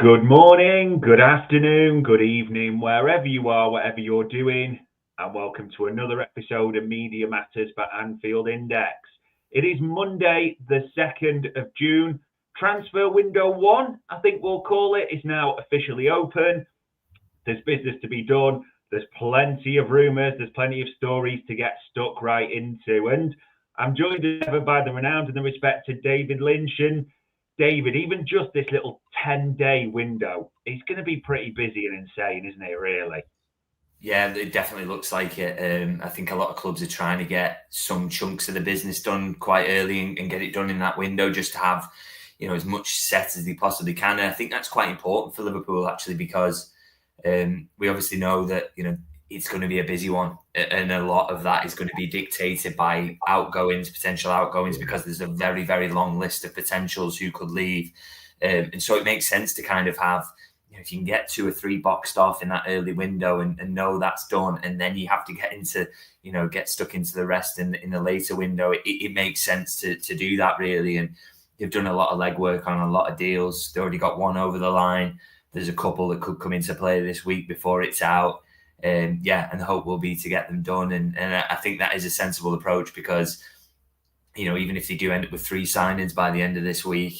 Good morning, good afternoon, good evening, wherever you are, whatever you're doing, and welcome to another episode of Media Matters by Anfield Index. It is Monday, the 2nd of June. Transfer window 1, I think we'll call it, is now officially open. There's business to be done. There's plenty of rumours. There's plenty of stories to get stuck right into. And I'm joined as ever by the renowned and the respected David Lynch. And David, even just this little 10-day window, it's going to be pretty busy and insane, isn't it, really? Yeah, it definitely looks like it. I think a lot of clubs are trying to get some chunks of the business done quite early and get it done in that window, just to have, as much set as they possibly can. And I think that's quite important for Liverpool, actually, because we obviously know that, it's going to be a busy one. And a lot of that is going to be dictated by potential outgoings, because there's a very, very long list of potentials who could leave. And so it makes sense to kind of have, if you can get 2 or 3 boxed off in that early window and know that's done, and then you have to get into, get stuck into the rest in the later window, it makes sense to do that, really. And they've done a lot of legwork on a lot of deals. They already got one over the line. There's a couple that could come into play this week before it's out. And the hope will be to get them done. And I think that is a sensible approach, because, even if they do end up with 3 signings by the end of this week,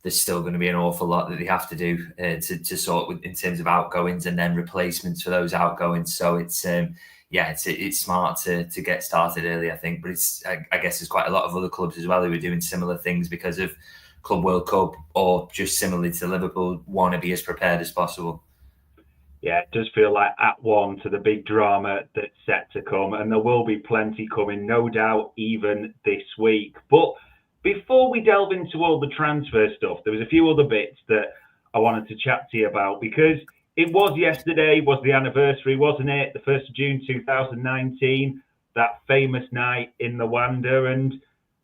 there's still going to be an awful lot that they have to do to sort with in terms of outgoings and then replacements for those outgoings. So it's smart to get started early, I think. But I guess there's quite a lot of other clubs as well who are doing similar things because of Club World Cup, or just similarly to Liverpool, want to be as prepared as possible. Yeah, it does feel like Act 1 to the big drama that's set to come, and there will be plenty coming, no doubt, even this week. But before we delve into all the transfer stuff, there was a few other bits that I wanted to chat to you about, because it was yesterday, was the anniversary, wasn't it? The 1st of June 2019, that famous night in the Wanda. And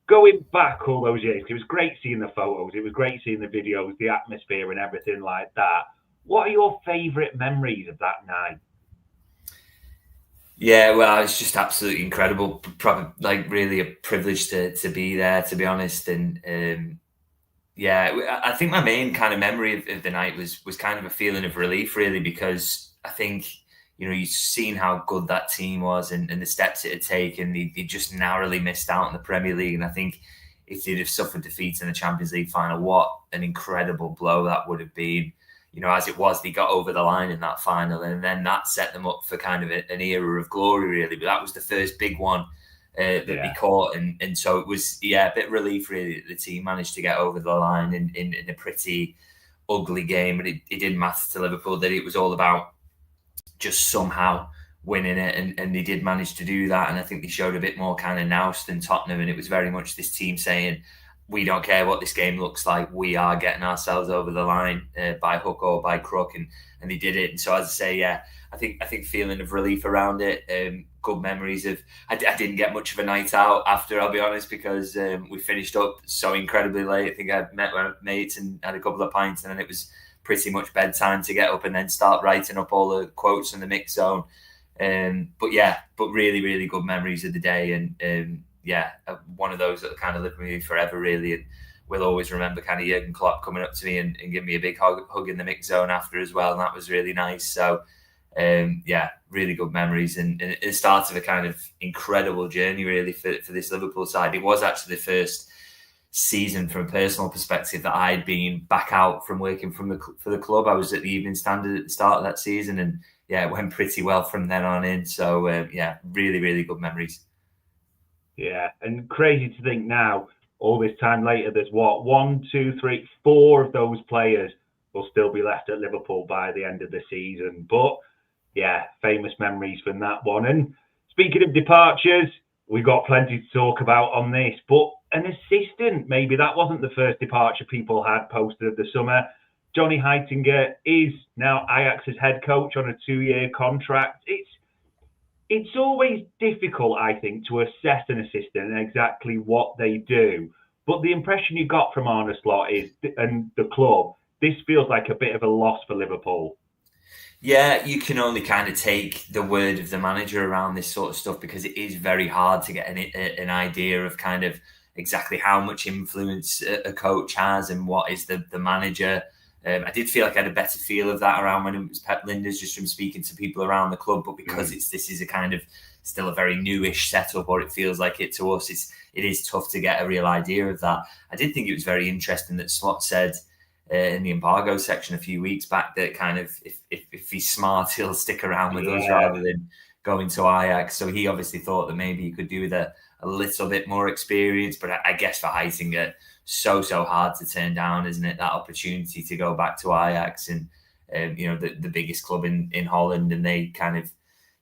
going back all those years, it was great seeing the photos, it was great seeing the videos, the atmosphere and everything like that. What are your favourite memories of that night? Yeah, well, it's just absolutely incredible. Probably, really a privilege to be there, to be honest. And I think my main kind of memory of the night was kind of a feeling of relief, really, because I think, you've seen how good that team was and the steps it had taken. They just narrowly missed out in the Premier League. And I think if they'd have suffered defeat in the Champions League final, what an incredible blow that would have been. As it was, they got over the line in that final, and then that set them up for kind of an era of glory, really. But that was the first big one that they caught, and so it was, a bit relief, really, that the team managed to get over the line in a pretty ugly game. But it didn't matter to Liverpool that it was all about just somehow winning it, and they did manage to do that. And I think they showed a bit more kind of nous than Tottenham, and it was very much this team saying, we don't care what this game looks like. We are getting ourselves over the line by hook or by crook, and they did it. And so, as I say, I think feeling of relief around it. Good memories of. I didn't get much of a night out after, I'll be honest, because we finished up so incredibly late. I think I met my mates and had a couple of pints, and then it was pretty much bedtime to get up and then start writing up all the quotes in the mix zone. But really, really good memories of the day, and. One of those that kind of lived with me forever, really, and we'll always remember kind of Jurgen Klopp coming up to me and giving me a big hug in the mix zone after as well, and that was really nice. So, really good memories, and the start of a kind of incredible journey, really, for this Liverpool side. It was actually the first season, from a personal perspective, that I'd been back out from working for the club. I was at the Evening Standard at the start of that season, and it went pretty well from then on in. So, really, really good memories. Yeah, and crazy to think now, all this time later, there's 1, 2, 3, 4 of those players will still be left at Liverpool by the end of the season. But famous memories from that one. And speaking of departures, we've got plenty to talk about on this. But an assistant, maybe that wasn't the first departure people had posted of the summer. Jonny Heitinga is now Ajax's head coach on a 2-year contract. It's always difficult, I think, to assess an assistant and exactly what they do. But the impression you got from Arne Slot is, and the club, this feels like a bit of a loss for Liverpool. Yeah, you can only kind of take the word of the manager around this sort of stuff, because it is very hard to get an idea of kind of exactly how much influence a coach has and what is the manager I did feel like I had a better feel of that around when it was Pep Lijnders, just from speaking to people around the club. But because this is a kind of still a very newish setup, or it feels like it to us, it is tough to get a real idea of that. I did think it was very interesting that Slot said in the embargo section a few weeks back that kind of if he's smart, he'll stick around with us rather than going to Ajax. So he obviously thought that maybe he could do with a little bit more experience. But I guess for Heitinga, so hard to turn down, isn't it? That opportunity to go back to Ajax and the biggest club in Holland, and they kind of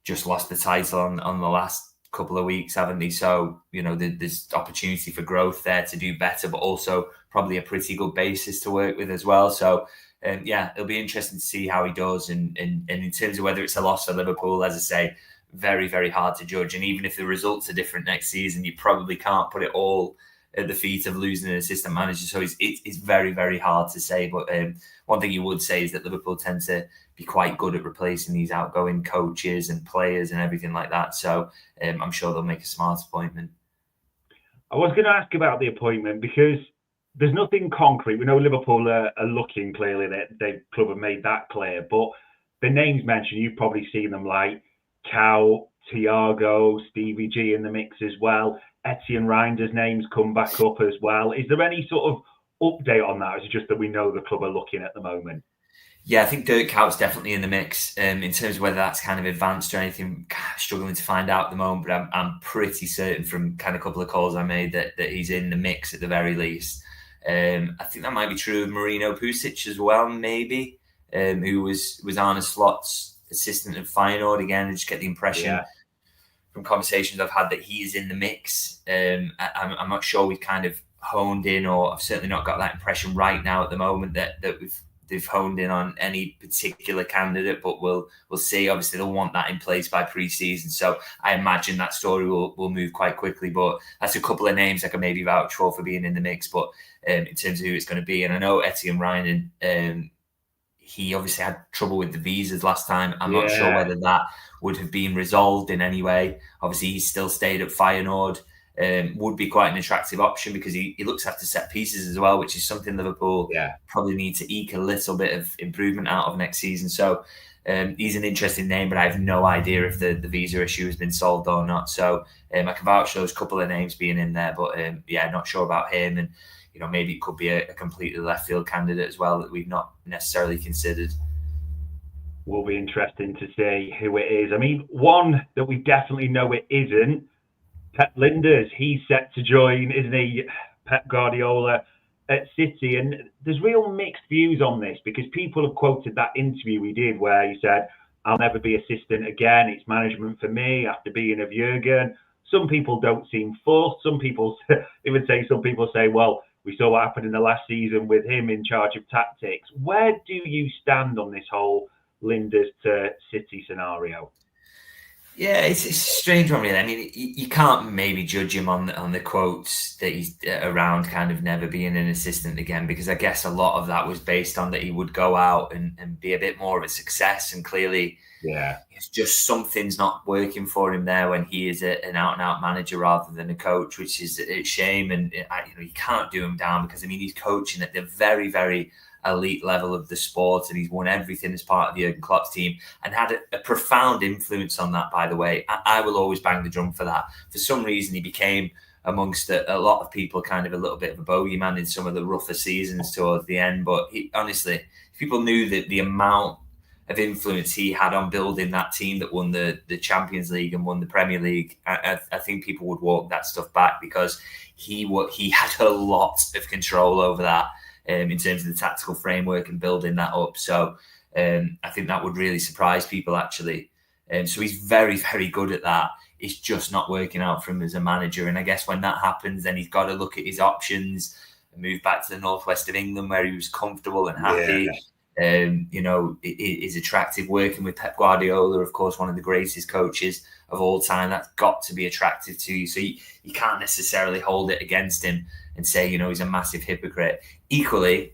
just lost the title on the last couple of weeks, haven't they? So there's opportunity for growth there to do better, but also probably a pretty good basis to work with as well. So it'll be interesting to see how he does. And in terms of whether it's a loss for Liverpool, as I say, very, very hard to judge. And even if the results are different next season, you probably can't put it all at the feet of losing an assistant manager. So it's very, very hard to say. But one thing you would say is that Liverpool tend to be quite good at replacing these outgoing coaches and players and everything like that. So I'm sure they'll make a smart appointment. I was going to ask about the appointment because there's nothing concrete. We know Liverpool are looking clearly that the club have made that clear. But the names mentioned, you've probably seen them like Kuyt, Thiago, Stevie G in the mix as well. Etienne Reinders' names come back up as well. Is there any sort of update on that? Or is it just that we know the club are looking at the moment? Yeah, I think Dirk Kuyt's definitely in the mix. In terms of whether that's kind of advanced or anything, struggling to find out at the moment. But I'm pretty certain from kind of a couple of calls I made that he's in the mix at the very least. I think that might be true of Marino Pusic as well, maybe, who was Arne Slot's assistant at Feyenoord again. I just get the impression from conversations I've had that he is in the mix. I'm not sure we've kind of honed in, or I've certainly not got that impression right now at the moment that they've honed in on any particular candidate, but we'll see. Obviously, they'll want that in place by pre-season, so I imagine that story will move quite quickly. But that's a couple of names I can maybe vouch for being in the mix. But in terms of who it's going to be, and I know Etienne Ryan, he obviously had trouble with the visas last time. I'm not sure whether that would have been resolved in any way. Obviously, he still stayed at Feyenoord. Would be quite an attractive option because he looks after set pieces as well, which is something Liverpool probably need to eke a little bit of improvement out of next season. So he's an interesting name, but I have no idea if the visa issue has been solved or not. So I can vouch for those couple of names being in there, but not sure about him. And maybe it could be a completely left field candidate as well that we've not necessarily considered. Will be interesting to see who it is. I mean, one that we definitely know it isn't, Pep Lijnders. He's set to join, isn't he, Pep Guardiola at City? And there's real mixed views on this because people have quoted that interview we did where he said, "I'll never be assistant again. It's management for me after being of Jurgen." Some people don't seem forced. Some people say, well, we saw what happened in the last season with him in charge of tactics. Where do you stand on this whole Lijnders to City scenario? Yeah, it's a strange one, really. I mean, you can't maybe judge him on the quotes that he's around kind of never being an assistant again, because I guess a lot of that was based on that he would go out and be a bit more of a success. And clearly, it's just something's not working for him there when he is an out-and-out manager rather than a coach, which is a shame. And you can't do him down because, I mean, he's coaching at the very, very elite level of the sport, and he's won everything as part of Jurgen Klopp's team and had a profound influence on that, by the way. I will always bang the drum for that. For some reason, he became, amongst a lot of people, kind of a little bit of a bogeyman in some of the rougher seasons towards the end. But honestly, if people knew that the amount of influence he had on building that team that won the Champions League and won the Premier League, I think people would walk that stuff back, because he had a lot of control over that. In terms of the tactical framework and building that up. So I think that would really surprise people, actually. So he's very, very good at that. It's just not working out for him as a manager. And I guess when that happens, then he's got to look at his options and move back to the northwest of England where he was comfortable and happy. It is attractive working with Pep Guardiola, of course, one of the greatest coaches of all time. That's got to be attractive to you. So you can't necessarily hold it against him and say, he's a massive hypocrite. Equally,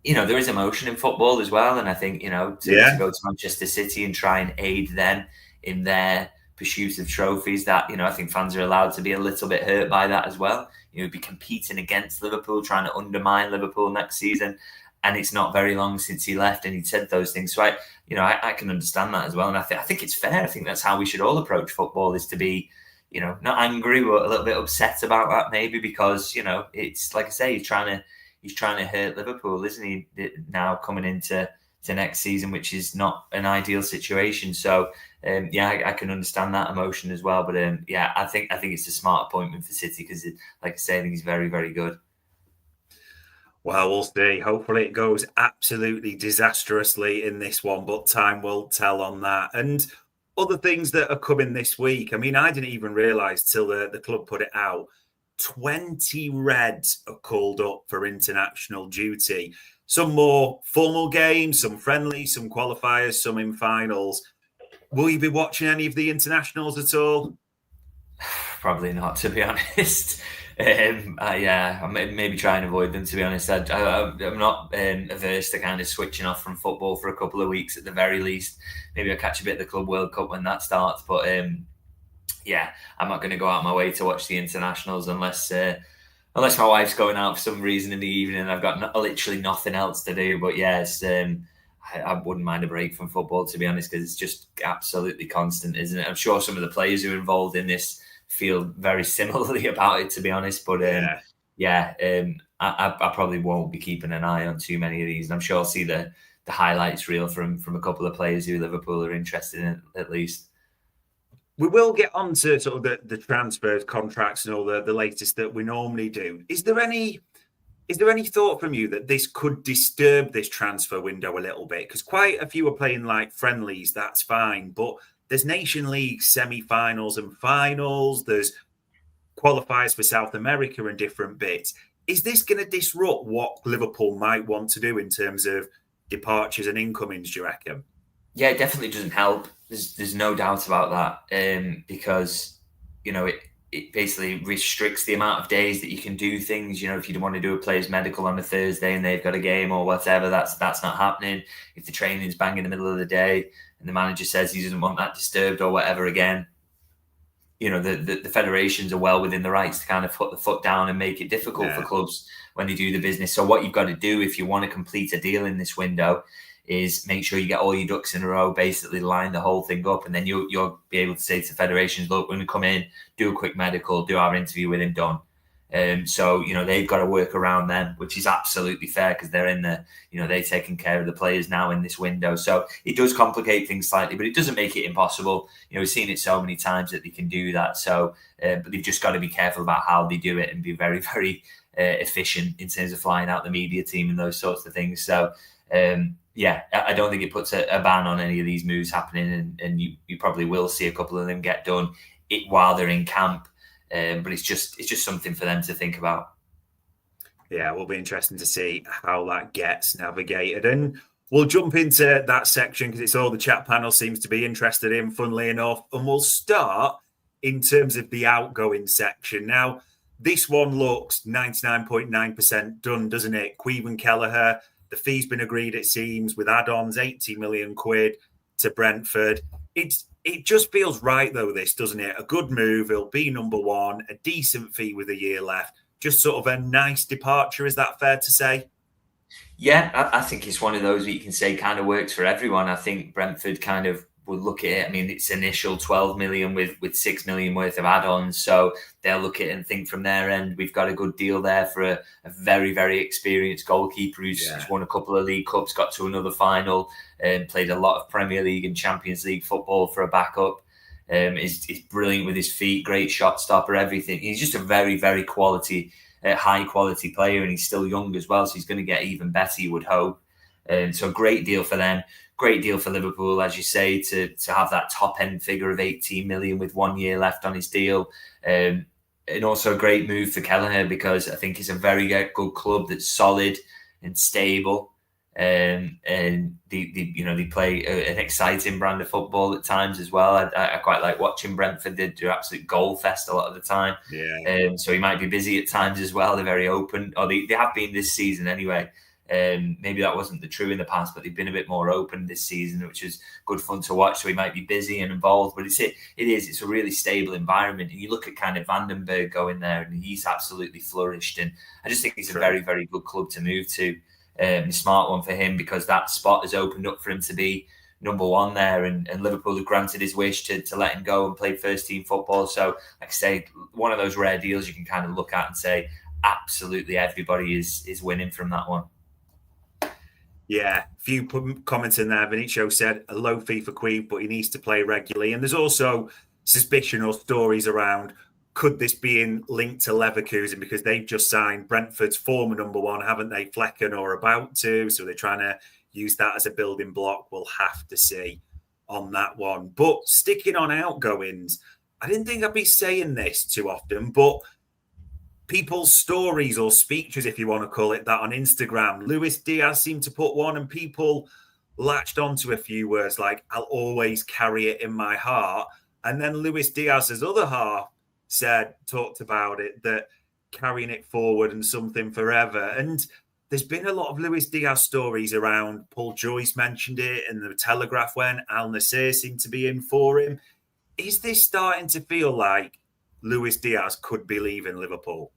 there is emotion in football as well. And I think, to go to Manchester City and try and aid them in their pursuit of trophies, that, I think fans are allowed to be a little bit hurt by that as well. Be competing against Liverpool, trying to undermine Liverpool next season. and it's not very long since he left, and he said those things. So I can understand that as well, and I think it's fair. I think that's how we should all approach football: is to be, not angry, but a little bit upset about that, maybe, because it's like I say, he's trying to hurt Liverpool, isn't he? Now coming into next season, which is not an ideal situation. So I can understand that emotion as well. But I think it's a smart appointment for City because, like I say, I think he's very, very good. Well, we'll see. Hopefully it goes absolutely disastrously in this one, but time will tell on that. And other things that are coming this week. I mean, I didn't even realise till the club put it out. 20 Reds are called up for international duty. Some more formal games, some friendly, some qualifiers, some in finals. Will you be watching any of the internationals at all? Probably not, to be honest. I maybe try and avoid them, to be honest. I'm not averse to kind of switching off from football for a couple of weeks at the very least. Maybe I'll catch a bit of the Club World Cup when that starts. But I'm not going to go out of my way to watch the internationals unless my wife's going out for some reason in the evening and I've got literally nothing else to do. But I wouldn't mind a break from football, to be honest, because it's just absolutely constant, isn't it? I'm sure some of the players who are involved in this feel very similarly about it, to be honest. But I probably won't be keeping an eye on too many of these. And I'm sure I'll see the highlights reel from a couple of players who Liverpool are interested in, at least. We will get on to sort of the transfers, contracts, and all the latest that we normally do. Is there any thought from you that this could disturb this transfer window a little bit? Because quite a few are playing like friendlies, that's fine. But there's Nation League semi-finals and finals. There's qualifiers for South America and different bits. Is this going to disrupt what Liverpool might want to do in terms of departures and incomings, do you reckon? Yeah, it definitely doesn't help. There's no doubt about that, because it basically restricts the amount of days that you can do things. If you want to do a player's medical on a Thursday and they've got a game or whatever, that's not happening. If the training's bang in the middle of the day and the manager says he doesn't want that disturbed or whatever, again, the federations are well within the rights to kind of put the foot down and make it difficult for clubs when they do the business. So what you've got to do if you want to complete a deal in this window is make sure you get all your ducks in a row, basically line the whole thing up, and then you'll be able to say to federations, look, when we come in, do a quick medical, do our interview with him, done. So they've got to work around them, which is absolutely fair because they're in they're taking care of the players now in this window. So it does complicate things slightly, but it doesn't make it impossible. We've seen it so many times that they can do that. So, but they've just got to be careful about how they do it and be very, very efficient in terms of flying out the media team and those sorts of things. So, I don't think it puts a ban on any of these moves happening, and you probably will see a couple of them get done while they're in camp. But it's just something for them to think about. Yeah, it will be interesting to see how that gets navigated. And we'll jump into that section because it's all the chat panel seems to be interested in, funnily enough. And we'll start in terms of the outgoing section. Now, this one looks 99.9% done, doesn't it? Caoimhín Kelleher, the fee's been agreed, it seems, with add-ons, 80 million quid to Brentford. It just feels right, though, this, doesn't it? A good move. It'll be number one, a decent fee with a year left. Just sort of a nice departure. Is that fair to say? Yeah, I think it's one of those that you can say kind of works for everyone. I think Brentford kind of will look at it. I mean, it's initial 12 million with 6 million worth of add-ons. So they'll look at it and think from their end, we've got a good deal there for a very, very experienced goalkeeper who's won a couple of League Cups, got to another final, and played a lot of Premier League and Champions League football for a backup. Is brilliant with his feet, great shot stopper, everything. He's just a very, very high quality player, and he's still young as well. So he's going to get even better, you would hope. So great deal for them. Great deal for Liverpool, as you say, to have that top end figure of 18 million with 1 year left on his deal. And also a great move for Kelleher because I think it's a very good club that's solid and stable. And they play an exciting brand of football at times as well. I quite like watching Brentford. They do absolute goal fest a lot of the time. So he might be busy at times as well. They're very open, or they have been this season anyway. Maybe that wasn't the true in the past, but they've been a bit more open this season, which is good fun to watch. So he might be busy and involved, but it's a really stable environment. And you look at kind of Vandenberg going there, and he's absolutely flourished. And I just think it's a very, very good club to move to. a smart one for him, because that spot has opened up for him to be number one there, and Liverpool have granted his wish to let him go and play first team football. So, like I say, one of those rare deals you can kind of look at and say absolutely everybody is winning from that one. Yeah, a few comments in there. Vinicio said a low fee for Kuyt, but he needs to play regularly. And there's also suspicion or stories around, could this be linked to Leverkusen, because they've just signed Brentford's former number one, haven't they? Flecken, or about to. So they're trying to use that as a building block. We'll have to see on that one. But sticking on outgoings, I didn't think I'd be saying this too often, but people's stories or speeches, if you want to call it that, on Instagram. Luis Diaz seemed to put one, and people latched onto a few words like, I'll always carry it in my heart. And then Luis Diaz's other half talked about it, that carrying it forward and something forever. And there's been a lot of Luis Diaz stories around. Paul Joyce mentioned it, and the Telegraph went. Al Nassr seemed to be in for him. Is this starting to feel like Luis Diaz could be leaving Liverpool?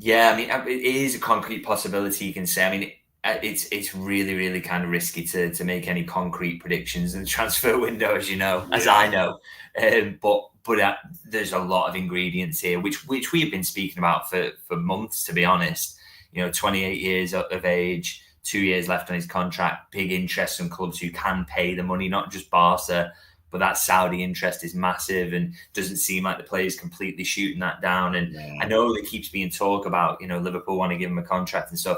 Yeah, I mean, it is a concrete possibility, you can say. I mean, it's really, really kind of risky to make any concrete predictions in the transfer window, as you know, as I know. But there's a lot of ingredients here, which we have been speaking about for months, to be honest. 28 years of age, 2 years left on his contract, big interest from clubs who can pay the money, not just Barca, but that Saudi interest is massive, and doesn't seem like the player's completely shooting that down. And I know there keeps being talk about, Liverpool want to give him a contract and stuff.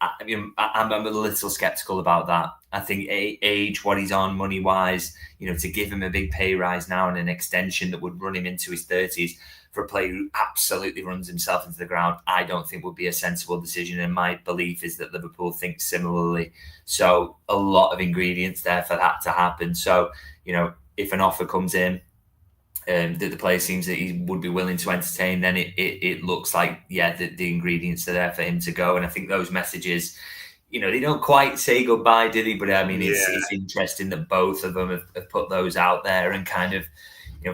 I'm a little skeptical about that. I think age, what he's on money-wise, to give him a big pay rise now and an extension that would run him into his 30s for a player who absolutely runs himself into the ground, I don't think would be a sensible decision. And my belief is that Liverpool thinks similarly. So a lot of ingredients there for that to happen. So, if an offer comes in that the player seems that he would be willing to entertain, then it looks like, the ingredients are there for him to go. And I think those messages, they don't quite say goodbye, did he? But I mean, it's interesting that both of them have put those out there, and kind of,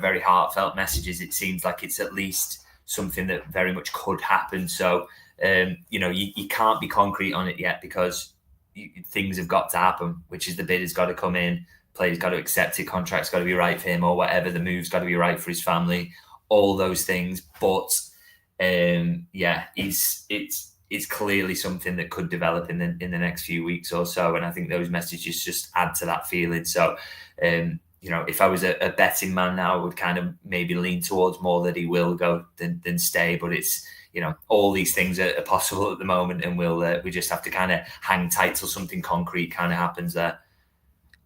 very heartfelt messages. It seems like it's at least something that very much could happen. So, you can't be concrete on it yet, because things have got to happen, which is the bid has got to come in. Player's got to accept it, contract's got to be right for him, or whatever, the move's got to be right for his family, all those things. But it's clearly something that could develop in the next few weeks or so, and I think those messages just add to that feeling. So if I was a betting man now, I would kind of maybe lean towards more that he will go than stay. But it's, all these things are possible at the moment, and we just have to kind of hang tight till something concrete kind of happens there.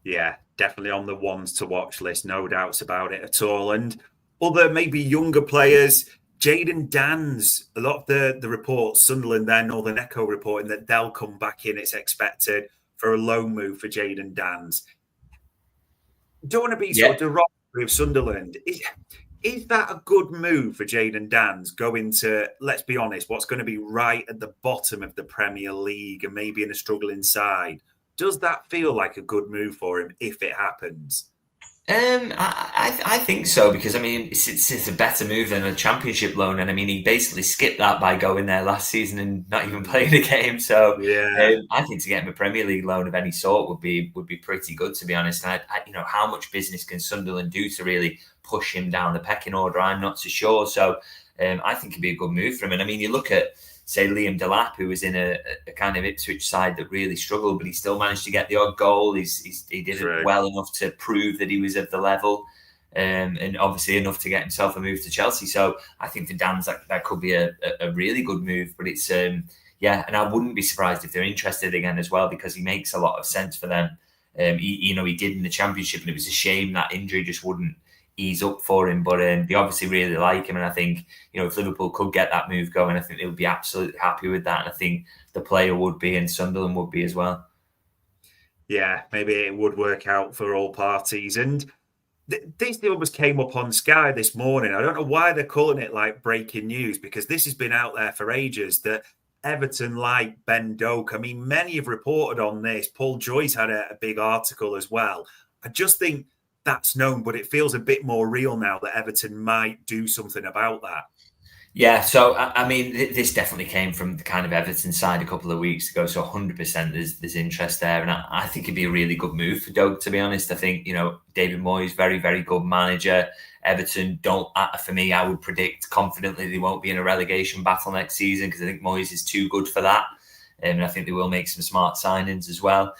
Yeah, definitely on the ones to watch list, no doubts about it at all. And other maybe younger players, Jayden Danns, a lot of the reports, Sunderland, their Northern Echo reporting that they'll come back in, it's expected, for a loan move for Jayden Danns. Don't want to be sort of derogatory of Sunderland. Is that a good move for Jayden Danns, going to, let's be honest, what's going to be right at the bottom of the Premier League and maybe in a struggling side? Does that feel like a good move for him if it happens? I think so, because I mean it's a better move than a Championship loan, and I mean he basically skipped that by going there last season and not even playing a game. So I think to get him a Premier League loan of any sort would be pretty good, to be honest. And I how much business can Sunderland do to really push him down the pecking order? I'm not so sure. So I think it'd be a good move for him. And I mean, you look at, say, Liam Delap, who was in a kind of Ipswich side that really struggled, but he still managed to get the odd goal. He did it well enough to prove that he was at the level, and obviously enough to get himself a move to Chelsea. So I think for Dan's that could be a really good move. But it's and I wouldn't be surprised if they're interested again as well, because he makes a lot of sense for them. He did in the Championship, and it was a shame that injury just wouldn't ease up for him, but they obviously really like him, and I think if Liverpool could get that move going, I think they would be absolutely happy with that, and I think the player would be, and Sunderland would be as well. Yeah, maybe it would work out for all parties. And this deal was came up on Sky this morning. I don't know why they're calling it like breaking news, because this has been out there for ages that Everton like Ben Doak. I mean, many have reported on this. Paul Joyce had a big article as well. I just think that's known, but it feels a bit more real now that Everton might do something about that. Yeah, so I mean, this definitely came from the kind of Everton side a couple of weeks ago. So 100% there's interest there, and I think it'd be a really good move for Doug. To be honest, I think David Moyes, very very good manager. Everton don't, for me, I would predict confidently they won't be in a relegation battle next season because I think Moyes is too good for that, and I think they will make some smart signings as well.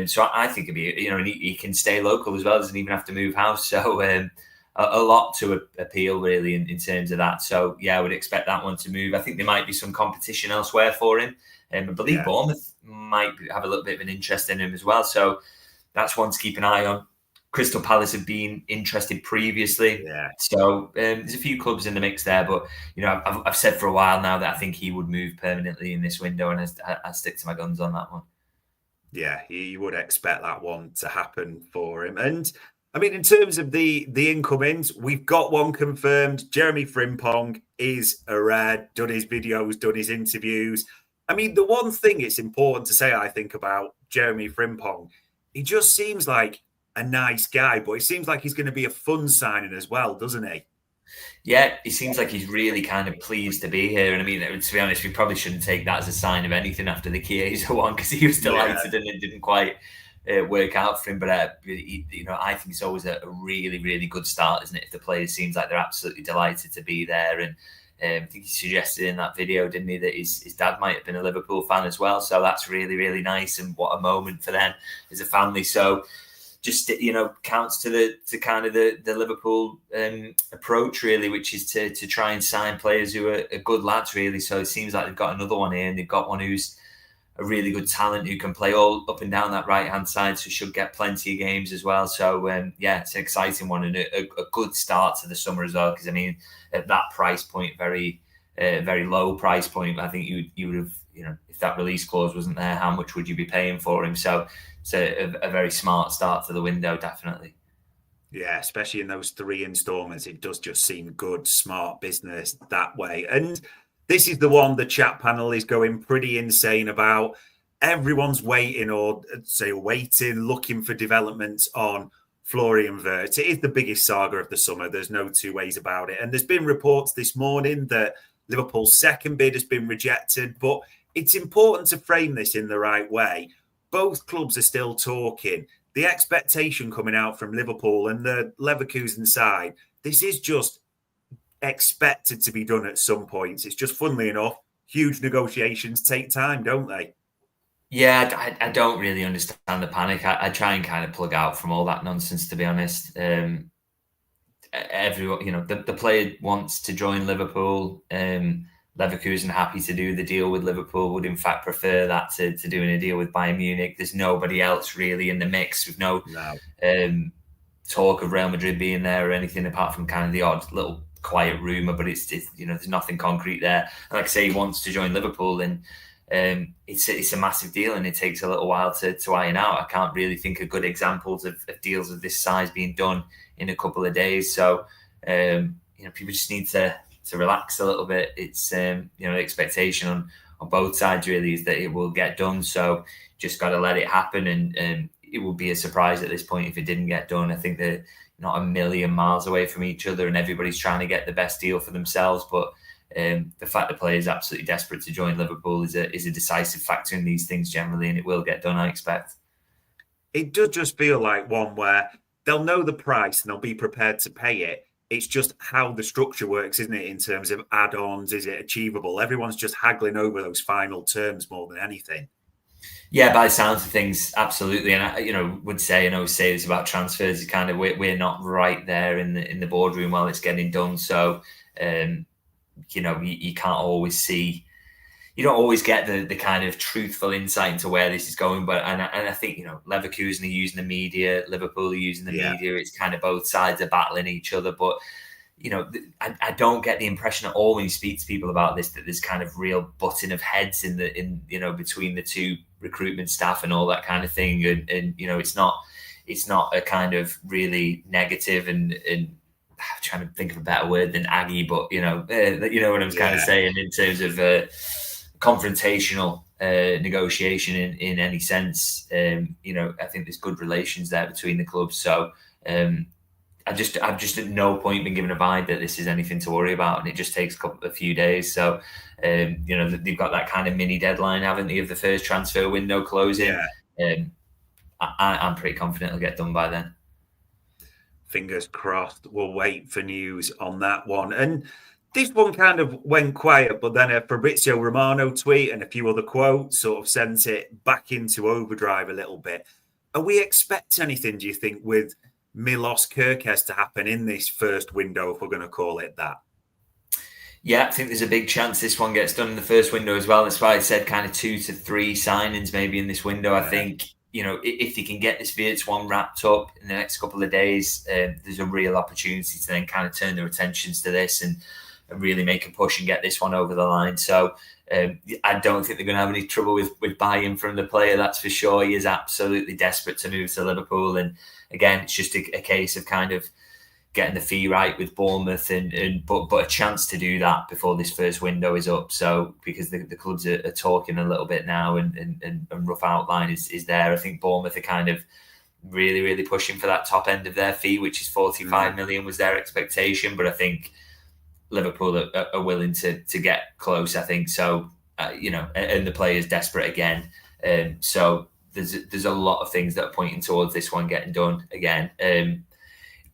So I think it'd be and he can stay local as well, doesn't even have to move house. So. A lot to appeal really in terms of that. So yeah, I would expect that one to move. I think there might be some competition elsewhere for him. I believe Bournemouth might have a little bit of an interest in him as well. So that's one to keep an eye on. Crystal Palace have been interested previously. Yeah. So there's a few clubs in the mix there, but I've said for a while now that I think he would move permanently in this window, and I stick to my guns on that one. Yeah, you would expect that one to happen for him. And I mean, in terms of the incomings, we've got one confirmed. Jeremy Firmpong is a red, done his videos, done his interviews. I mean, the one thing it's important to say, I think, about Jeremy Firmpong, he just seems like a nice guy, but it seems like he's going to be a fun signing as well, doesn't he? Yeah, he seems like he's really kind of pleased to be here. And I mean, to be honest, we probably shouldn't take that as a sign of anything after the Chiesa one, because he was delighted and it didn't quite work out for him. But I think it's always a really, really good start, isn't it? If the players seems like they're absolutely delighted to be there. And I think he suggested in that video, didn't he, that his dad might have been a Liverpool fan as well. So that's really, really nice, and what a moment for them as a family. So just counts to the Liverpool approach really, which is to try and sign players who are good lads really. So it seems like they've got another one here, and they've got one who's a really good talent who can play all up and down that right hand side, so should get plenty of games as well. So it's an exciting one, and a good start to the summer as well. Because I mean, at that price point, very very low price point, I think you would have, if that release clause wasn't there, how much would you be paying for him? So it's a very smart start to the window, definitely. Yeah, especially in those 3 installments, it does just seem good, smart business that way. And this is the one the chat panel is going pretty insane about. Everyone's waiting, looking for developments on Florian Wirtz. It is the biggest saga of the summer. There's no two ways about it. And there's been reports this morning that Liverpool's second bid has been rejected, but it's important to frame this in the right way. Both clubs are still talking. The expectation coming out from Liverpool and the Leverkusen side, this is just expected to be done at some point. It's just, funnily enough, huge negotiations take time, don't they? Yeah, I don't really understand the panic. I try and kind of plug out from all that nonsense, to be honest. Everyone, the player wants to join Liverpool. Leverkusen happy to do the deal with Liverpool, would in fact prefer that to doing a deal with Bayern Munich. There's nobody else really in the mix, with no talk of Real Madrid being there or anything, apart from kind of the odd little quiet rumour, but it's there's nothing concrete there. And like I say, he wants to join Liverpool, and it's a massive deal, and it takes a little while to iron out. I can't really think of good examples of deals of this size being done in a couple of days. So people just need to relax a little bit. It's the expectation on both sides really is that it will get done. So just got to let it happen, and it would be a surprise at this point if it didn't get done. I think they're not a million miles away from each other, and everybody's trying to get the best deal for themselves. But the fact the player is absolutely desperate to join Liverpool is a decisive factor in these things generally, and it will get done, I expect. It does just feel like one where they'll know the price and they'll be prepared to pay it. It's just how the structure works, isn't it, in terms of add-ons? Is it achievable? Everyone's just haggling over those final terms more than anything. Yeah, by the sounds of things, absolutely. And I, would say, and I always say this about transfers, is kind of we're not right there in the boardroom while it's getting done. So, you can't always see, you don't always get the kind of truthful insight into where this is going. But and I think Leverkusen are using the media, Liverpool are using the media. It's kind of both sides are battling each other. But I don't get the impression at all when you speak to people about this that there's kind of real butting of heads in between the two recruitment staff and all that kind of thing. And it's not a kind of really negative and I'm trying to think of a better word than Aggie, but what I'm kind of saying in terms of confrontational negotiation in any sense. I think there's good relations there between the clubs. So I've just at no point been given a vibe that this is anything to worry about, and it just takes a few days. So, they've got that kind of mini deadline, haven't they, of the first transfer window closing? Yeah. I'm pretty confident it'll get done by then. Fingers crossed. We'll wait for news on that one. And this one kind of went quiet, but then a Fabrizio Romano tweet and a few other quotes sort of sent it back into overdrive a little bit. Are we expecting anything, do you think, with Milos Kerkez to happen in this first window, if we're going to call it that? Yeah, I think there's a big chance this one gets done in the first window as well. That's why I said kind of 2 to 3 signings maybe in this window. I think, if they can get this Wirtz one wrapped up in the next couple of days, there's a real opportunity to then kind of turn their attentions to this and really make a push and get this one over the line. So I don't think they're going to have any trouble with buy-in from the player, that's for sure. He is absolutely desperate to move to Liverpool. And again, it's just a case of kind of getting the fee right with Bournemouth but a chance to do that before this first window is up. So because the clubs are talking a little bit now and rough outline is there. I think Bournemouth are kind of really, really pushing for that top end of their fee, which is 45 million was their expectation. But I think Liverpool are willing to get close, I think. So, and the player's desperate again. So there's a lot of things that are pointing towards this one getting done again.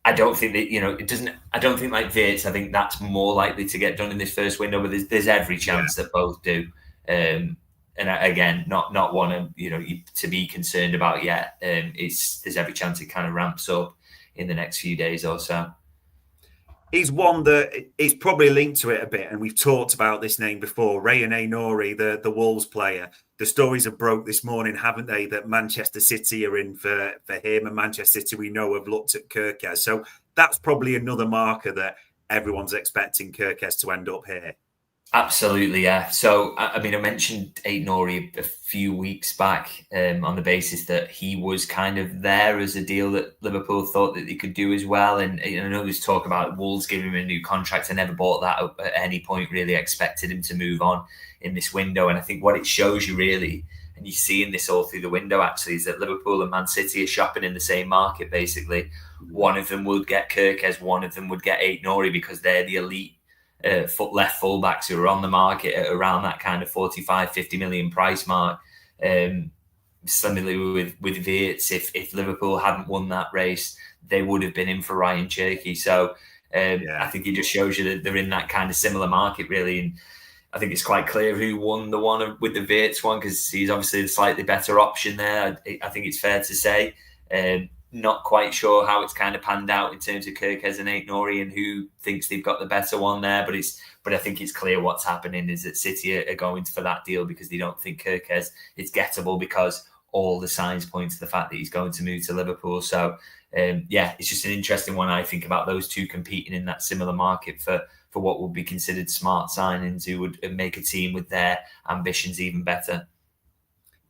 I don't think that, I don't think like Wirtz, I think that's more likely to get done in this first window, but there's every chance that both do. And again, not one to be concerned about yet. There's every chance it kind of ramps up in the next few days or so. He's one that is probably linked to it a bit, and we've talked about this name before. Rayan Aït-Nouri, the Wolves player. The stories have broke this morning, haven't they, that Manchester City are in for him, and Manchester City, we know, have looked at Kerkez. So that's probably another marker that everyone's expecting Kerkez to end up here. Absolutely, yeah. So, I mentioned Aït-Nouri a few weeks back on the basis that he was kind of there as a deal that Liverpool thought that they could do as well. And I know there's talk about Wolves giving him a new contract. I never bought that at any point, really expected him to move on in this window. And I think what it shows you really, and you're seeing this all through the window actually, is that Liverpool and Man City are shopping in the same market, basically. One of them would get Kerkez, one of them would get Aït-Nouri because they're the elite left fullbacks who are on the market at around that kind of 45-50 million price mark. Similarly with Wirtz, if Liverpool hadn't won that race, they would have been in for Ryan Cherky. So I think it just shows you that they're in that kind of similar market, really. And I think it's quite clear who won the one with the Wirtz one, because he's obviously the slightly better option there. I think it's fair to say. Not quite sure how it's kind of panned out in terms of Kerkez and Aït-Nouri and who thinks they've got the better one there. But I think it's clear what's happening is that City are going for that deal because they don't think Kerkez is gettable, because all the signs point to the fact that he's going to move to Liverpool. So, it's just an interesting one, I think, about those two competing in that similar market for what would be considered smart signings who would make a team with their ambitions even better.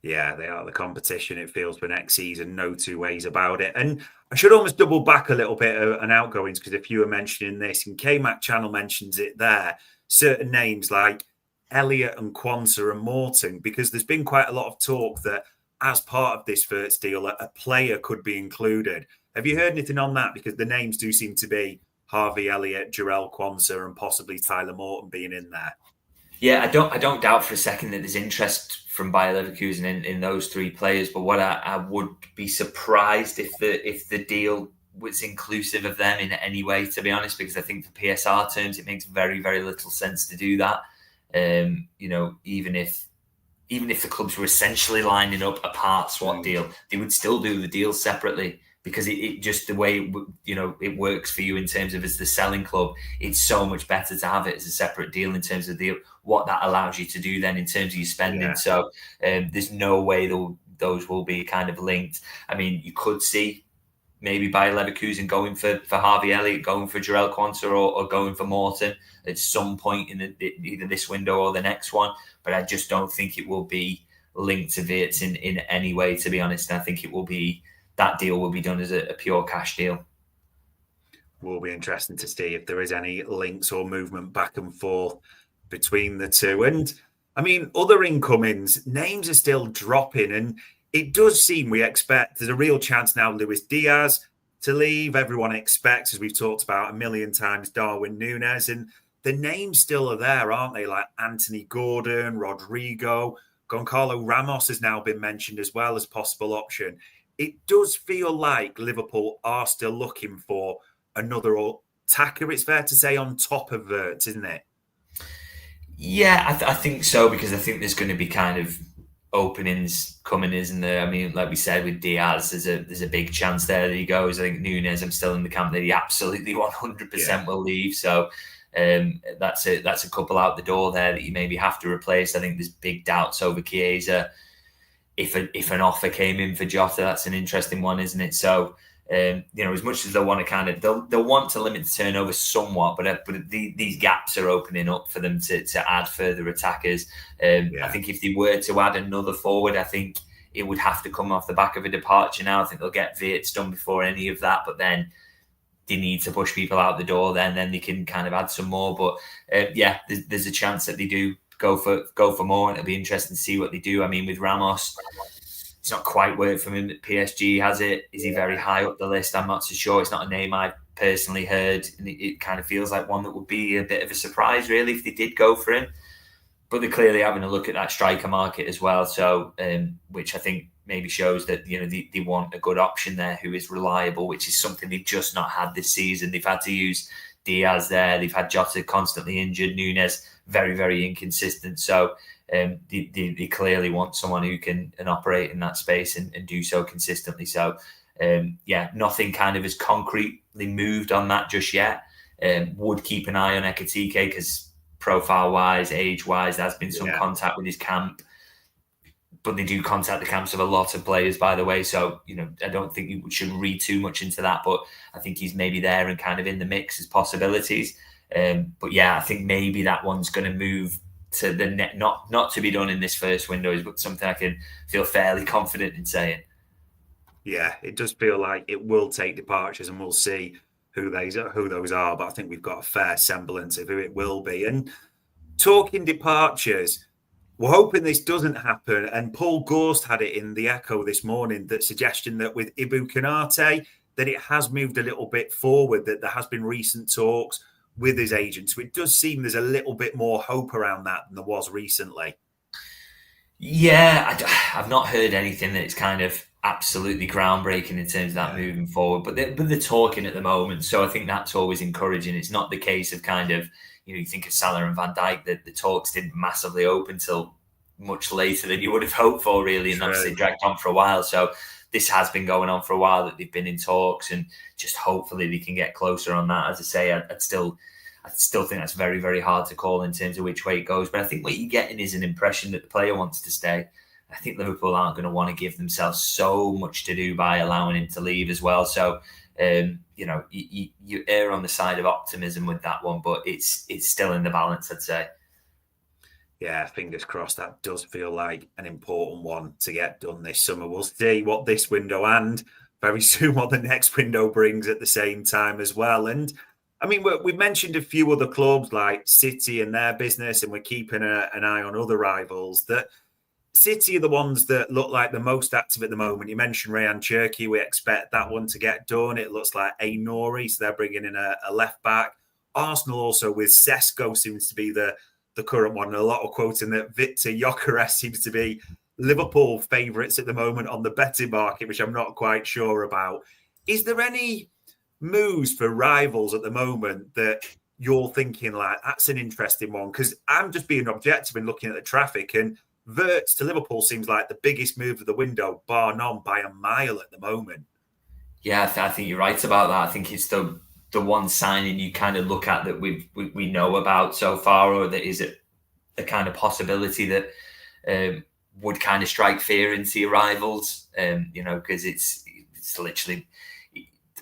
Yeah, they are the competition, it feels, for next season. No two ways about it. And I should almost double back a little bit on outgoings, because if you were mentioning this, and K-Mac Channel mentions it there, certain names like Elliott and Quansah and Morton, because there's been quite a lot of talk that as part of this Wirtz deal, a player could be included. Have you heard anything on that? Because the names do seem to be Harvey Elliott, Jarell Quansah, and possibly Tyler Morton being in there. Yeah, I don't doubt for a second that there's interest from Bayer Leverkusen in those three players. But what I would be surprised if the deal was inclusive of them in any way, to be honest, because I think for PSR terms, it makes very, very little sense to do that. Even if the clubs were essentially lining up a part swap deal, they would still do the deal separately, because it just the way it works for you in terms of as the selling club. It's so much better to have it as a separate deal in terms of what that allows you to do then in terms of your spending. Yeah. So there's no way those will be kind of linked. I mean, you could see maybe Bayer Leverkusen going for Harvey Elliott, going for Jarell Quansah, or going for Morton at some point in either this window or the next one. But I just don't think it will be linked to Wirtz in any way, to be honest. I think that deal will be done as a pure cash deal. Will be interesting to see if there is any links or movement back and forth between the two. And I mean, other incomings, names are still dropping, and it does seem we expect there's a real chance now Luis Diaz, to leave. Everyone expects, as we've talked about a million times, Darwin Núñez, and the names still are there, aren't they? Like Anthony Gordon, Rodrigo, Gonçalo Ramos has now been mentioned as well as possible option. It does feel like Liverpool are still looking for another attacker, it's fair to say, on top of Wirtz, isn't it? Yeah, I think so, because I think there's going to be kind of openings coming, isn't there? I mean, like we said with Diaz, there's a big chance there that he goes. I think Núñez, I'm still in the camp that he absolutely 100% will leave. So that's a couple out the door there that you maybe have to replace. I think there's big doubts over Chiesa. If an offer came in for Jota, that's an interesting one, isn't it? So as much as they want to kind of they'll want to limit the turnover somewhat, but these gaps are opening up for them to add further attackers. I think if they were to add another forward, I think it would have to come off the back of a departure now. I think they'll get Wirtz done before any of that, but then they need to push people out the door. Then they can kind of add some more. But there's a chance that they do go for more, and it'll be interesting to see what they do. I mean, with Ramos, it's not quite worked for him at PSG, has it? Is he very high up the list? I'm not so sure. It's not a name I've personally heard, and it kind of feels like one that would be a bit of a surprise, really, if they did go for him. But they're clearly having a look at that striker market as well, so which I think maybe shows that they want a good option there who is reliable, which is something they've just not had this season. They've had to use Diaz there. They've had Jota constantly injured. Núñez very, very inconsistent. So they clearly want someone who can operate in that space and do so consistently. So nothing kind of has concretely moved on that just yet. Would keep an eye on Ekitike because profile-wise, age-wise, there's been some contact with his camp. But they do contact the camps of a lot of players, by the way. So, I don't think you should read too much into that. But I think he's maybe there and kind of in the mix as possibilities. I think maybe that one's going to move to the net, not to be done in this first window, but something I can feel fairly confident in saying. Yeah, it does feel like it will take departures, and we'll see who those are. But I think we've got a fair semblance of who it will be. And talking departures, we're hoping this doesn't happen. And Paul Gorst had it in the Echo this morning, that suggestion that with Ibou Konaté, that it has moved a little bit forward, that there has been recent talks with his agents. So it does seem there's a little bit more hope around that than there was recently. Yeah, I've not heard anything that's kind of absolutely groundbreaking in terms of that moving forward, but they're talking at the moment. So I think that's always encouraging. It's not the case of kind of, you think of Salah and Van Dijk, that the talks didn't massively open till much later than you would have hoped for, really. And obviously dragged on for a while. So this has been going on for a while, that they've been in talks, and just hopefully they can get closer on that. As I say, I still think that's very, very hard to call in terms of which way it goes. But I think what you're getting is an impression that the player wants to stay. I think Liverpool aren't going to want to give themselves so much to do by allowing him to leave as well. So, you err on the side of optimism with that one, but it's still in the balance, I'd say. Yeah, fingers crossed. That does feel like an important one to get done this summer. We'll see what this window and very soon what the next window brings at the same time as well. And I mean, we've mentioned a few other clubs like City and their business, and we're keeping an eye on other rivals. That City are the ones that look like the most active at the moment. You mentioned Rayan Cherki. We expect that one to get done. It looks like Nouri, so they're bringing in a left back. Arsenal also with Sesko seems to be the current one. And a lot of quoting that Victor Gyökeres seems to be Liverpool favourites at the moment on the betting market, which I'm not quite sure about. Is there any moves for rivals at the moment that you're thinking like, that's an interesting one? Because I'm just being objective and looking at the traffic, and Wirtz to Liverpool seems like the biggest move of the window, bar none, by a mile at the moment. Yeah, I think you're right about that. I think it's the one signing you kind of look at that we know about so far, or that is a kind of possibility that would kind of strike fear into your rivals. Because it's literally,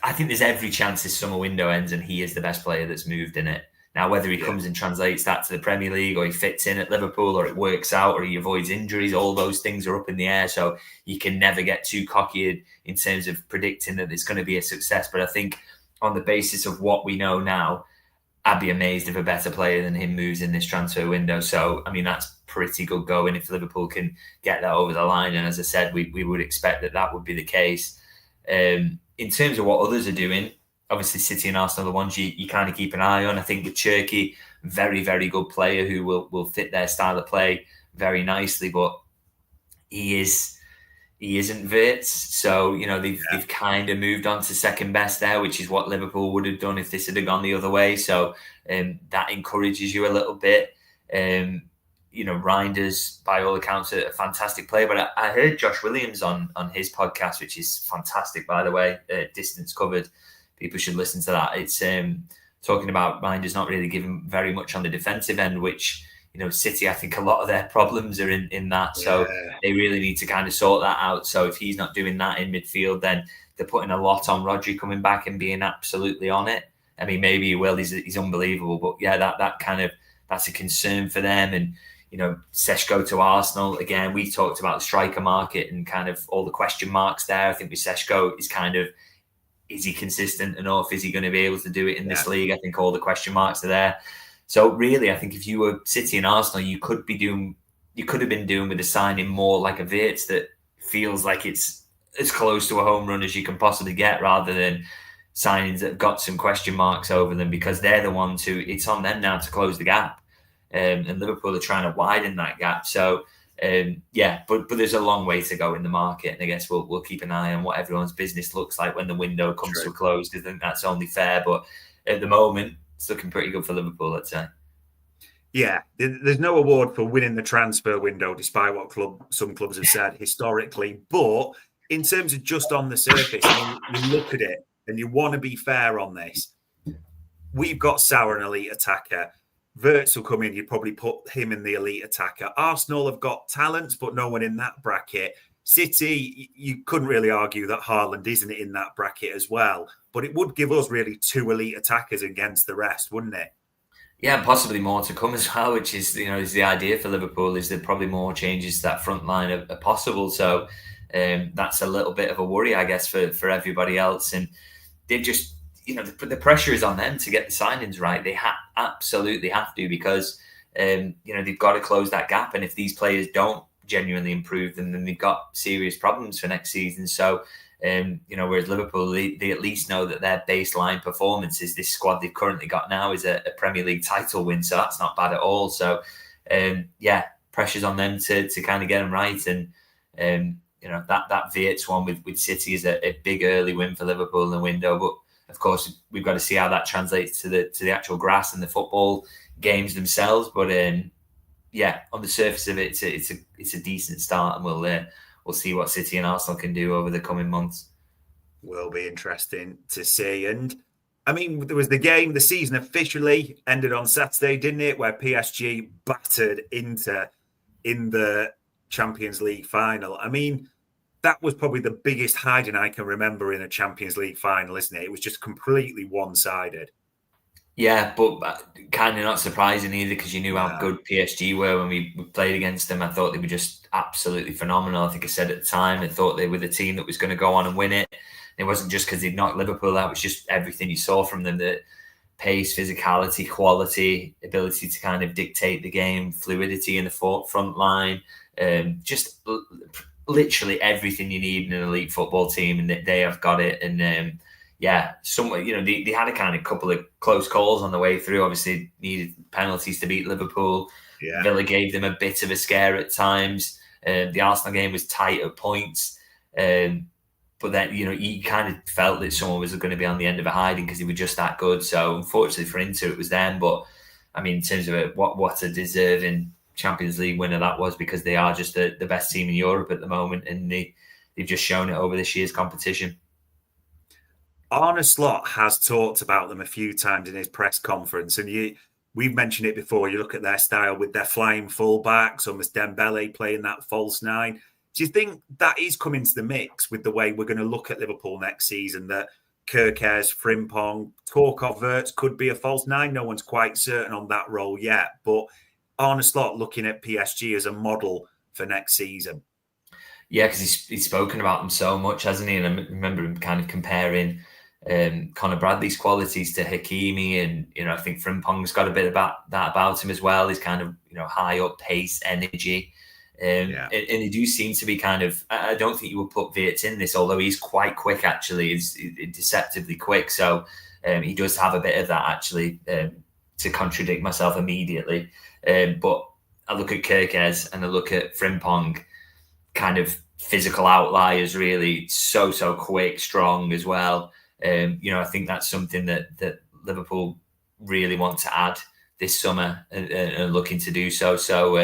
I think there's every chance this summer window ends and he is the best player that's moved in it. Now, whether he comes and translates that to the Premier League, or he fits in at Liverpool, or it works out, or he avoids injuries, all those things are up in the air. So you can never get too cocky in terms of predicting that it's going to be a success. But I think on the basis of what we know now, I'd be amazed if a better player than him moves in this transfer window. So, I mean, that's pretty good going if Liverpool can get that over the line. And as I said, we would expect that would be the case. in terms of what others are doing, obviously City and Arsenal are the ones you kind of keep an eye on. I think with Cherki, very, very good player who will fit their style of play very nicely, but he isn't Wirtz. So, they've kind of moved on to second best there, which is what Liverpool would have done if this had gone the other way. So that encourages you a little bit. Reinders, by all accounts, a fantastic player. But I heard Josh Williams on his podcast, which is fantastic, by the way, distance covered. People should listen to that. It's talking about Reinders not really giving very much on the defensive end, which, City, I think a lot of their problems are in that. So they really need to kind of sort that out. So if he's not doing that in midfield, then they're putting a lot on Rodri coming back and being absolutely on it. I mean, maybe he will. He's unbelievable. But yeah, that's a concern for them. And, Seshko to Arsenal, again, we talked about the striker market and kind of all the question marks there. I think with Seshko is kind of, is he consistent enough? Is he going to be able to do it in this league? I think all the question marks are there. So really, I think if you were City and Arsenal, you could have been doing with a signing more like a Wirtz that feels like it's as close to a home run as you can possibly get, rather than signings that have got some question marks over them, because they're the ones who it's on them now to close the gap. And Liverpool are trying to widen that gap. So, but there's a long way to go in the market. And I guess we'll keep an eye on what everyone's business looks like when the window comes to a close, because I think that's only fair. But at the moment, it's looking pretty good for Liverpool, I'd say. Yeah, there's no award for winning the transfer window, despite what some clubs have said historically. But in terms of just on the surface, you look at it and you want to be fair on this. We've got Sauer, an elite attacker. Wirtz will come in, you'd probably put him in the elite attacker. Arsenal have got talents, but no one in that bracket. City, you couldn't really argue that Haaland isn't in that bracket as well. But it would give us really two elite attackers against the rest, wouldn't it? Yeah, and possibly more to come as well, which is, is the idea for Liverpool, is that probably more changes to that front line are possible. So that's a little bit of a worry, I guess, for everybody else. And they've just, the pressure is on them to get the signings right. They absolutely have to, because, they've got to close that gap. And if these players don't genuinely improve, then they've got serious problems for next season. So, whereas Liverpool, they at least know that their baseline performance is this squad they've currently got now is a Premier League title win. So that's not bad at all. So, pressure's on them to kind of get them right. And, that Wirtz one with City is a big early win for Liverpool in the window. But of course, we've got to see how that translates to the actual grass and the football games themselves. But on the surface of it, it's a decent start, and we'll see what City and Arsenal can do over the coming months. Will be interesting to see. And I mean, there was the game. The season officially ended on Saturday, didn't it? Where PSG battered Inter in the Champions League final. I mean, that was probably the biggest hiding I can remember in a Champions League final, isn't it? It was just completely one-sided. Yeah, but kind of not surprising either, because you knew how good PSG were when we played against them. I thought they were just absolutely phenomenal. I think I said at the time, I thought they were the team that was going to go on and win it. It wasn't just because they'd knocked Liverpool out. It was just everything you saw from them, the pace, physicality, quality, ability to kind of dictate the game, fluidity in the front line, just literally everything you need in an elite football team, and they have got it. And they had a kind of couple of close calls on the way through. Obviously, needed penalties to beat Liverpool. Yeah. Villa gave them a bit of a scare at times. The Arsenal game was tight at points. But then, you kind of felt that someone was going to be on the end of a hiding because they were just that good. So, unfortunately for Inter, it was them. But, I mean, in terms of what a deserving Champions League winner that was, because they are just the best team in Europe at the moment, and they've just shown it over this year's competition. Arne Slot has talked about them a few times in his press conference, and we've mentioned it before. You look at their style with their flying fullbacks, almost Dembele playing that false nine. Do you think that is coming to the mix with the way we're going to look at Liverpool next season, that KERKEZ, Firmpong, talk of Wirtz could be a false nine? No one's quite certain on that role yet, but Arne Slot looking at PSG as a model for next season. Yeah, because he's spoken about them so much, hasn't he? And I remember him kind of comparing Conor Bradley's qualities to Hakimi, and I think Frimpong's got a bit about that about him as well. He's kind of high up pace, energy. And they do seem to be kind of, I don't think you would put Wirtz in this, although he's quite quick, actually. He's deceptively quick. So he does have a bit of that, actually, to contradict myself immediately. But I look at KERKEZ and I look at Firmpong, kind of physical outliers, really. So quick, strong as well. I think that's something that Liverpool really want to add this summer and are looking to do so. So,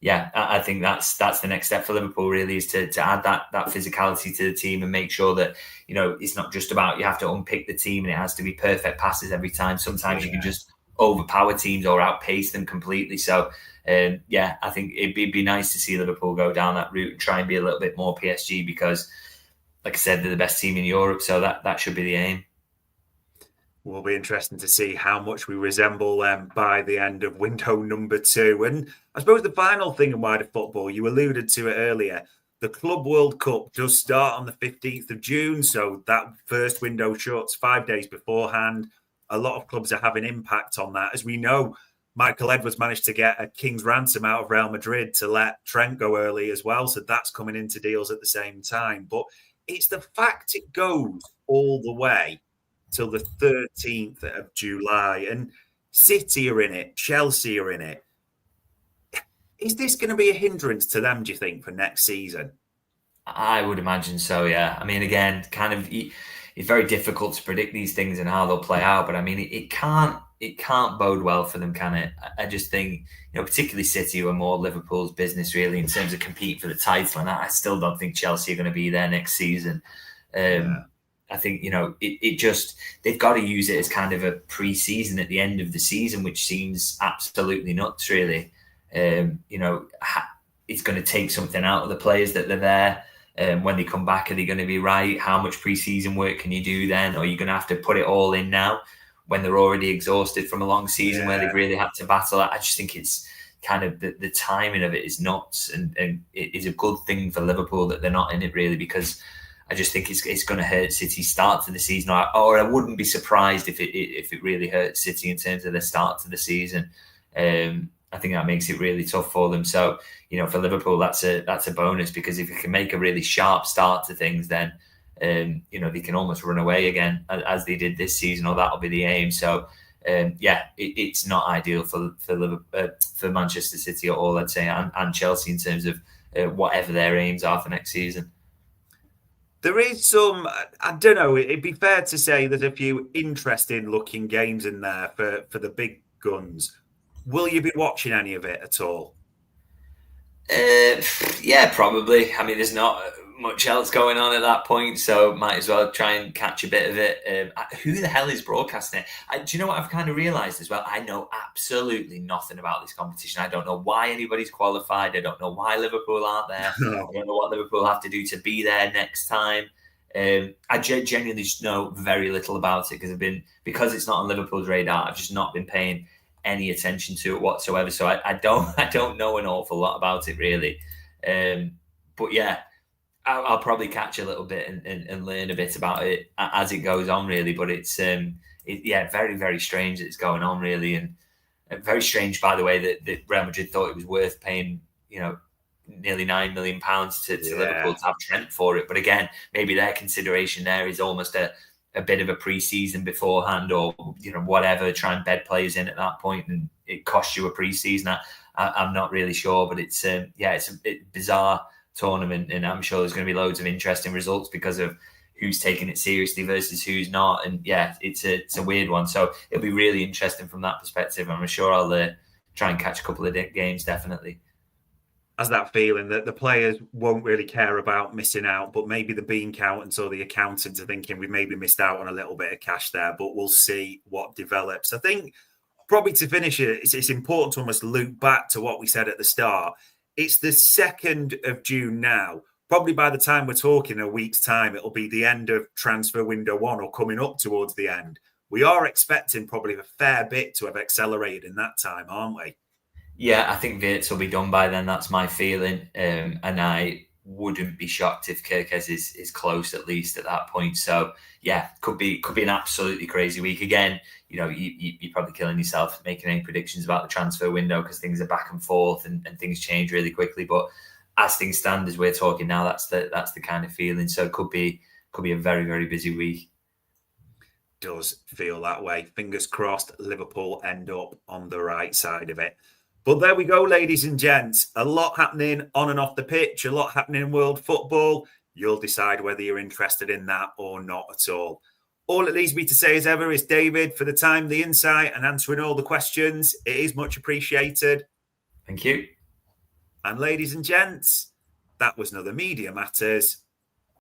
I think that's the next step for Liverpool, really, is to add that physicality to the team and make sure that, it's not just about you have to unpick the team and it has to be perfect passes every time. Sometimes you can just overpower teams or outpace them completely. So, I think it'd be nice to see Liverpool go down that route and try and be a little bit more PSG because, like I said, they're the best team in Europe. So that should be the aim. Will be interesting to see how much we resemble them by the end of window number 2. And I suppose the final thing in wider football, you alluded to it earlier, the Club World Cup does start on the 15th of June. So that first window shuts 5 days beforehand. A lot of clubs are having impact on that. As we know, Michael Edwards managed to get a king's ransom out of Real Madrid to let Trent go early as well. So that's coming into deals at the same time. But it's the fact it goes all the way till the 13th of July. And City are in it. Chelsea are in it. Is this going to be a hindrance to them, do you think, for next season? I would imagine so, yeah. I mean, again, kind of, it's very difficult to predict these things and how they'll play out. But I mean, it can't bode well for them, can it? I just think, particularly City, who are more Liverpool's business, really, in terms of competing for the title. And I still don't think Chelsea are going to be there next season. I think, they've got to use it as kind of a pre-season at the end of the season, which seems absolutely nuts, really. It's going to take something out of the players that they're there. When they come back, are they going to be right? How much pre-season work can you do then? Or are you going to have to put it all in now when they're already exhausted from a long season where they've really had to battle? I just think it's kind of the timing of it is nuts. And it is a good thing for Liverpool that they're not in it, really, because I just think it's going to hurt City's start to the season, or I wouldn't be surprised if it really hurts City in terms of their start to the season. I think that makes it really tough for them. So, for Liverpool, that's a bonus, because if you can make a really sharp start to things, then they can almost run away again as they did this season, or that'll be the aim. So, it's not ideal for Manchester City at all, I'd say, and Chelsea in terms of whatever their aims are for next season. There is some, I don't know, it'd be fair to say there's a few interesting looking games in there for the big guns. Will you be watching any of it at all? Yeah, probably. I mean, there's not much else going on at that point, so might as well try and catch a bit of it. Who the hell is broadcasting it? Do you know what I've kind of realised as well? I know absolutely nothing about this competition. I don't know why anybody's qualified. I don't know why Liverpool aren't there. I don't know what Liverpool have to do to be there next time. I genuinely just know very little about it because it's not on Liverpool's radar. I've just not been paying any attention to it whatsoever. So I don't know an awful lot about it, really. But yeah, I'll probably catch a little bit and learn a bit about it as it goes on, really. But it's very, very strange that it's going on, really, and very strange, by the way, that Real Madrid thought it was worth paying, nearly £9 million to Liverpool to have Trent for it. But again, maybe their consideration there is almost a bit of a pre-season beforehand, or whatever, try and bed players in at that point, and it costs you a pre-season. I'm not really sure, but it's a bizarre tournament, and I'm sure there's going to be loads of interesting results because of who's taking it seriously versus who's not. And yeah, it's a weird one, so it'll be really interesting from that perspective. I'm sure I'll try and catch a couple of games, definitely. Has that feeling that the players won't really care about missing out, but maybe the bean accountants or the accountants are thinking we maybe missed out on a little bit of cash there, but we'll see what develops. I think probably to finish it, it's important to almost loop back to what we said at the start. It's the 2nd of June now. Probably by the time we're talking a week's time, it'll be the end of transfer window 1 or coming up towards the end. We are expecting probably a fair bit to have accelerated in that time, aren't we? Yeah, I think Wirtz will be done by then. That's my feeling. And I wouldn't be shocked if KERKEZ is close at least at that point. So yeah, could be an absolutely crazy week. Again, you're probably killing yourself making any predictions about the transfer window because things are back and forth and things change really quickly. But as things stand, as we're talking now, that's the kind of feeling. So it could be a very, very busy week. Does feel that way. Fingers crossed Liverpool end up on the right side of it. But there we go, ladies and gents. A lot happening on and off the pitch, a lot happening in world football. You'll decide whether you're interested in that or not at all. All it leaves me to say as ever is, David, for the time, the insight and answering all the questions. It is much appreciated. Thank you. And ladies and gents, that was another Media Matters